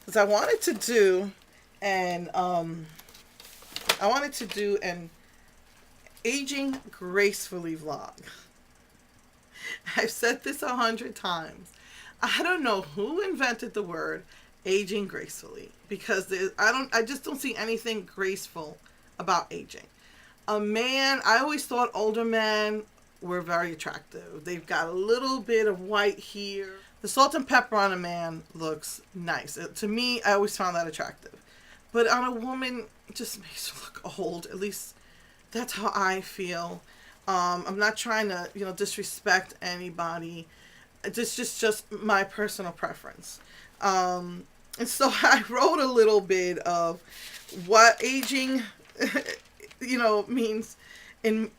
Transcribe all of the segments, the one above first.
Because I wanted to do an aging gracefully vlog. I've said this 100 times. I don't know who invented the word aging gracefully because I just don't see anything graceful about aging. A man, I always thought older men were very attractive. They've got a little bit of white here. The salt and pepper on a man looks nice. To me, I always found that attractive. But on a woman, it just makes her look old. At least that's how I feel. I'm not trying to, disrespect anybody. It's just my personal preference. And so I wrote a little bit of what aging, means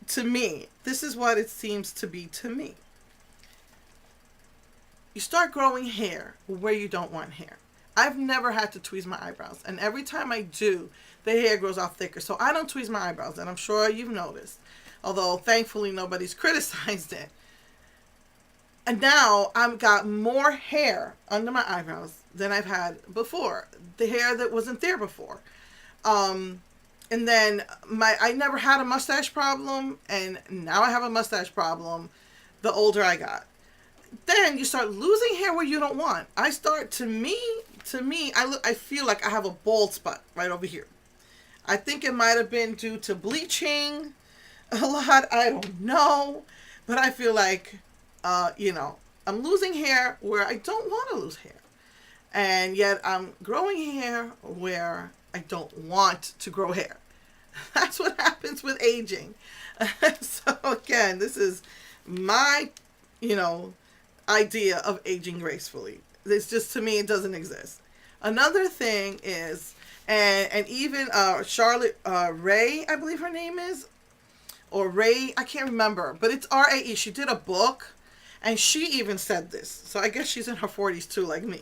to me. This is what it seems to be to me. You start growing hair where you don't want hair. I've never had to tweeze my eyebrows, and every time I do, the hair grows out thicker. So I don't tweeze my eyebrows, and I'm sure you've noticed. Although thankfully nobody's criticized it. And now I've got more hair under my eyebrows than I've had before. The hair that wasn't there before. And then I never had a mustache problem, and now I have a mustache problem the older I got. Then you start losing hair where you don't want. I feel like I have a bald spot right over here. I think it might have been due to bleaching a lot. I don't know. But I feel like, I'm losing hair where I don't want to lose hair. And yet I'm growing hair where I don't want to grow hair. That's what happens with aging. So again, this is my, idea of aging gracefully. It's just, to me, it doesn't exist. Another thing is, and even Charlotte Ray, I believe her name is, or Ray, I can't remember, but it's RAE. She did a book, and she even said this. So I guess she's in her 40s too, like me.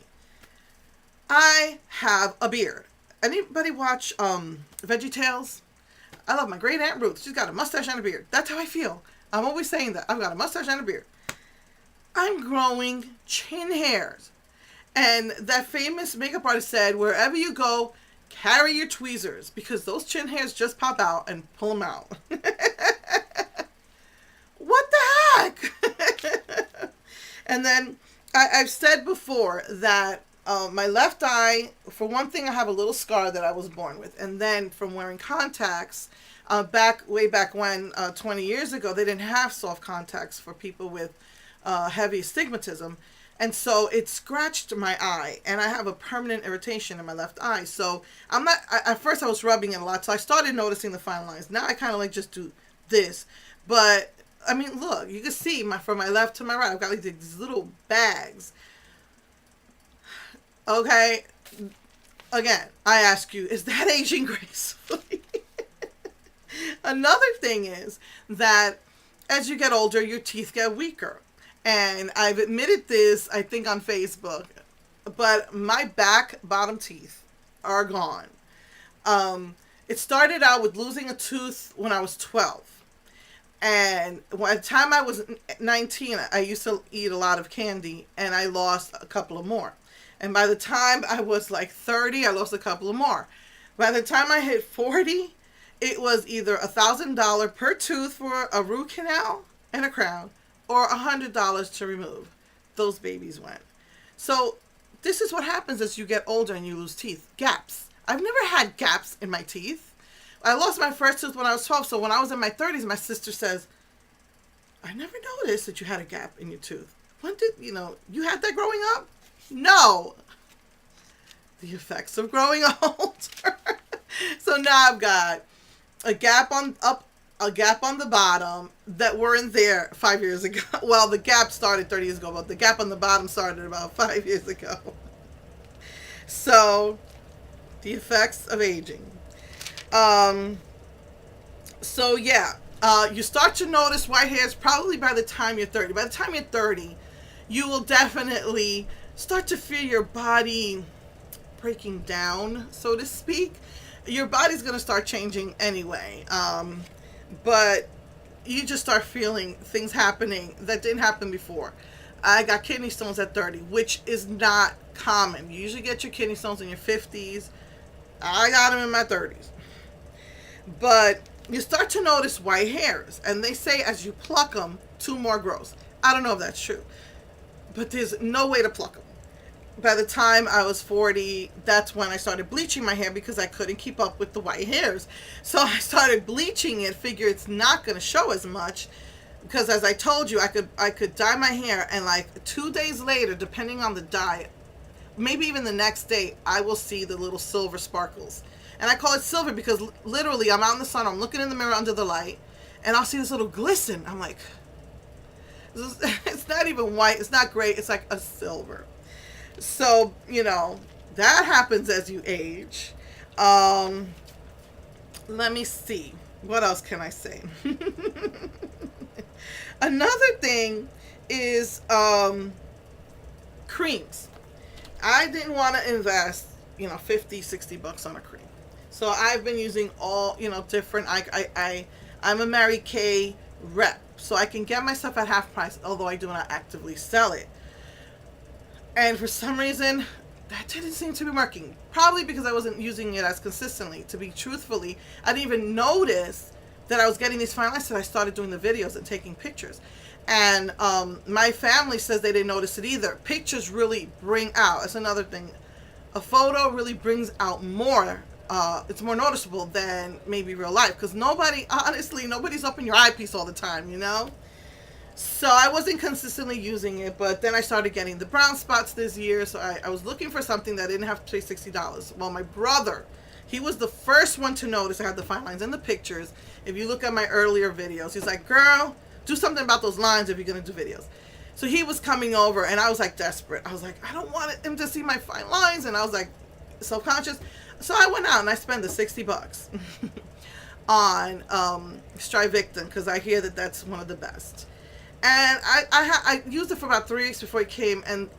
I have a beard. Anybody watch VeggieTales? I love my great Aunt Ruth. She's got a mustache and a beard. That's how I feel. I'm always saying that. I've got a mustache and a beard. I'm growing chin hairs. And that famous makeup artist said, wherever you go, carry your tweezers, because those chin hairs just pop out and pull them out. What the heck? And then I've said before that my left eye, for one thing, I have a little scar that I was born with. And then from wearing contacts, way back when, 20 years ago, they didn't have soft contacts for people with heavy astigmatism. And so it scratched my eye, and I have a permanent irritation in my left eye. So at first I was rubbing it a lot, so I started noticing the fine lines. Now I kind of just do this. But, I mean, look, you can see from my left to my right, I've got these little bags. Okay, again, I ask you, is that aging gracefully? Another thing is that as you get older, your teeth get weaker. And I've admitted this, I think, on Facebook, but my bottom teeth are gone. It started out with losing a tooth when I was 12. And by the time I was 19, I used to eat a lot of candy, and I lost a couple of more. And by the time I was 30, I lost a couple of more. By the time I hit 40, it was either $1,000 per tooth for a root canal and a crown, or $100 to remove. Those babies went. So this is what happens as you get older and you lose teeth. Gaps. I've never had gaps in my teeth. I lost my first tooth when I was 12, so when I was in my 30s, my sister says, I never noticed that you had a gap in your tooth. When did, you had that growing up? No. The effects of growing older. So now I've got a gap on the bottom that weren't there 5 years ago. Well, the gap started 30 years ago, but the gap on the bottom started about 5 years ago. So, the effects of aging. So yeah, you start to notice white hairs probably by the time you're 30. By the time you're 30, you will definitely start to feel your body breaking down, so to speak. Your body's going to start changing anyway. But you just start feeling things happening that didn't happen before. I got kidney stones at 30, which is not common. You usually get your kidney stones in your 50s. I got them in my 30s. But you start to notice white hairs. And they say as you pluck them, 2 more grows. I don't know if that's true. But there's no way to pluck them. By the time I was 40, that's when I started bleaching my hair because I couldn't keep up with the white hairs. So I started bleaching it, figure it's not going to show as much. Because as I told you, I could dye my hair, and like 2 days later, depending on the dye, maybe even the next day, I will see the little silver sparkles. And I call it silver because literally I'm out in the sun, I'm looking in the mirror under the light, and I'll see this little glisten. I'm like, it's not even white, it's not gray, it's like a silver. So, you know, that happens as you age. Let me see. What else can I say? Another thing is creams. I didn't want to invest, you know, 50, 60 bucks on a cream. So I've been using all, you know, different, I'm a Mary Kay rep. So I can get my stuff at half price, although I do not actively sell it. And for some reason, that didn't seem to be working. Probably because I wasn't using it as consistently. To be truthfully, I didn't even notice that I was getting these fine lines until I started doing the videos and taking pictures. And my family says they didn't notice it either. Pictures really bring out. That's another thing. A photo really brings out more. It's more noticeable than maybe real life. Because honestly, nobody's up in your eyepiece all the time, you know? So I wasn't consistently using it, but then I started getting the brown spots this year. So I was looking for something that I didn't have to pay $60. Well, my brother, he was the first one to notice I had the fine lines in the pictures. If you look at my earlier videos, he's like, girl, do something about those lines if you're going to do videos. So he was coming over, and I was like desperate. I was like, I don't want him to see my fine lines. And I was like self-conscious. So I went out and I spent the $60 on Strivictin because I hear that that's one of the best. And I used it for about 3 weeks before it came, and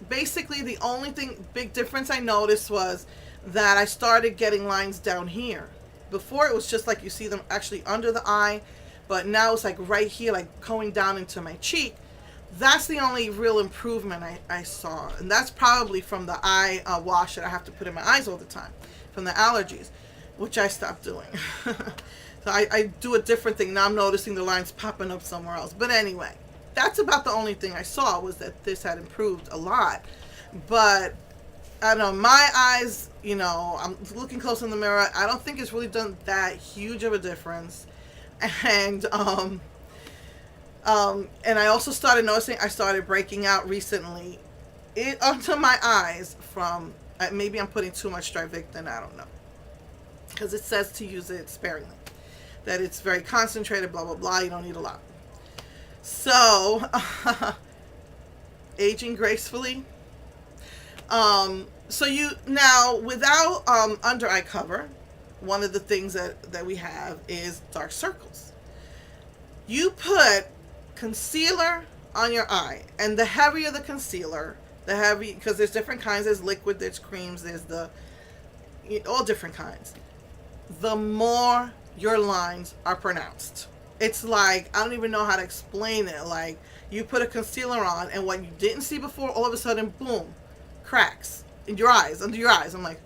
basically the only big difference I noticed was that I started getting lines down here. Before it was just like you see them actually under the eye, but now it's like right here, like going down into my cheek. That's the only real improvement I saw, and that's probably from the eye wash that I have to put in my eyes all the time, from the allergies, which I stopped doing. So I do a different thing. Now I'm noticing the lines popping up somewhere else. But anyway, that's about the only thing I saw, was that this had improved a lot. But I don't know, my eyes, you know, I'm looking close in the mirror. I don't think it's really done that huge of a difference. And I also started noticing I started breaking out recently onto my eyes from, maybe I'm putting too much Strivictin, I don't know. Because it says to use it sparingly. That it's very concentrated, blah, blah, blah. You don't need a lot. So, aging gracefully. So now, without under eye cover, one of the things that we have is dark circles. You put concealer on your eye, and the heavier the concealer, because there's different kinds. There's liquid, there's creams, there's all different kinds. The more your lines are pronounced. It's like, I don't even know how to explain it. Like, you put a concealer on, and what you didn't see before, all of a sudden, boom, cracks in your eyes, under your eyes. I'm like,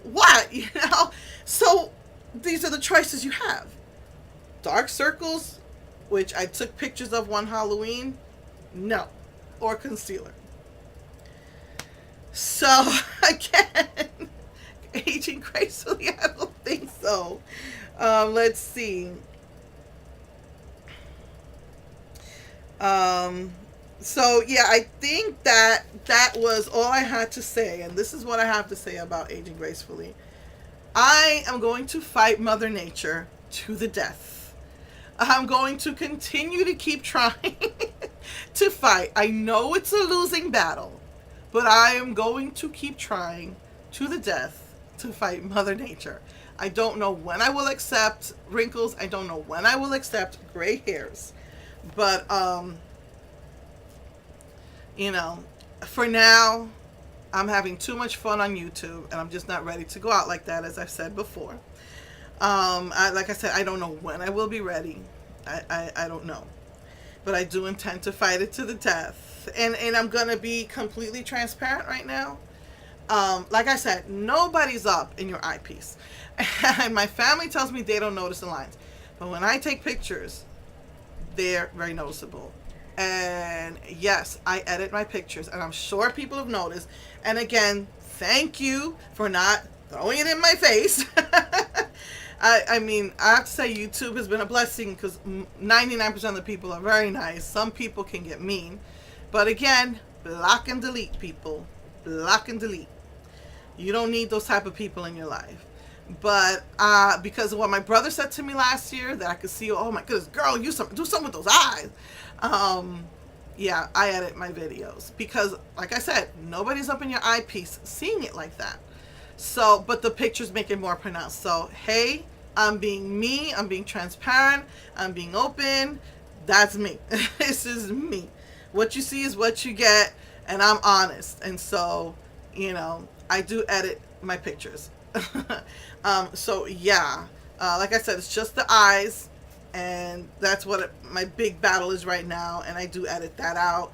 what? You know? So these are the choices you have. Dark circles, which I took pictures of one Halloween, no. Or concealer. So, again, aging gracefully, I don't think so. Let's see. So yeah, I think that was all I had to say, and this is what I have to say about aging gracefully. I am going to fight Mother Nature to the death. I'm going to continue to keep trying to fight. I know it's a losing battle, but I am going to keep trying to the death to fight Mother Nature. I don't know when I will accept wrinkles. I don't know when I will accept gray hairs. But, you know, for now, I'm having too much fun on YouTube, and I'm just not ready to go out like that, as I've said before. Like I said, I don't know when I will be ready. I don't know. but I do intend to fight it to the death. And I'm gonna be completely transparent right now. Like I said, nobody's up in your eyepiece. And my family tells me they don't notice the lines. But when I take pictures, they're very noticeable. And yes, I edit my pictures, and I'm sure people have noticed. And again, thank you for not throwing it in my face. I mean, I have to say YouTube has been a blessing because 99% of the people are very nice. Some people can get mean. But again, block and delete, people. Block and delete. You don't need those type of people in your life. But because of what my brother said to me last year, that I could see, oh my goodness, girl, do something with those eyes. Yeah, I edit my videos because, like I said, nobody's up in your eyepiece seeing it like that. So, but the pictures make it more pronounced. So, hey, I'm being me. I'm being transparent. I'm being open. That's me. This is me. What you see is what you get, and I'm honest. And so, I do edit my pictures. So yeah, like I said, it's just the eyes, and that's what my big battle is right now. And I do edit that out.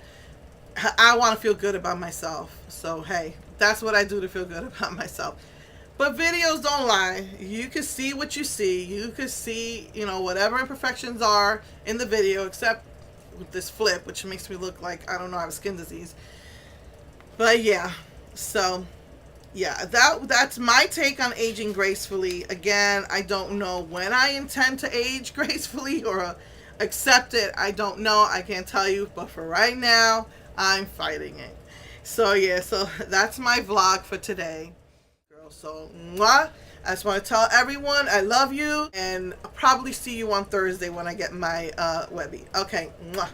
I want to feel good about myself. So hey, that's what I do to feel good about myself. But videos don't lie. You can see what you see. You can see, whatever imperfections are in the video, except with this flip, which makes me look like, I don't know, I have a skin disease. But yeah, so yeah, that's my take on aging gracefully. Again, I don't know when I intend to age gracefully or accept it. I don't know. I can't tell you. But for right now, I'm fighting it. So yeah, so that's my vlog for today. Girl, so mwah. I just want to tell everyone I love you, and I'll probably see you on Thursday when I get my Webby. Okay, mwah.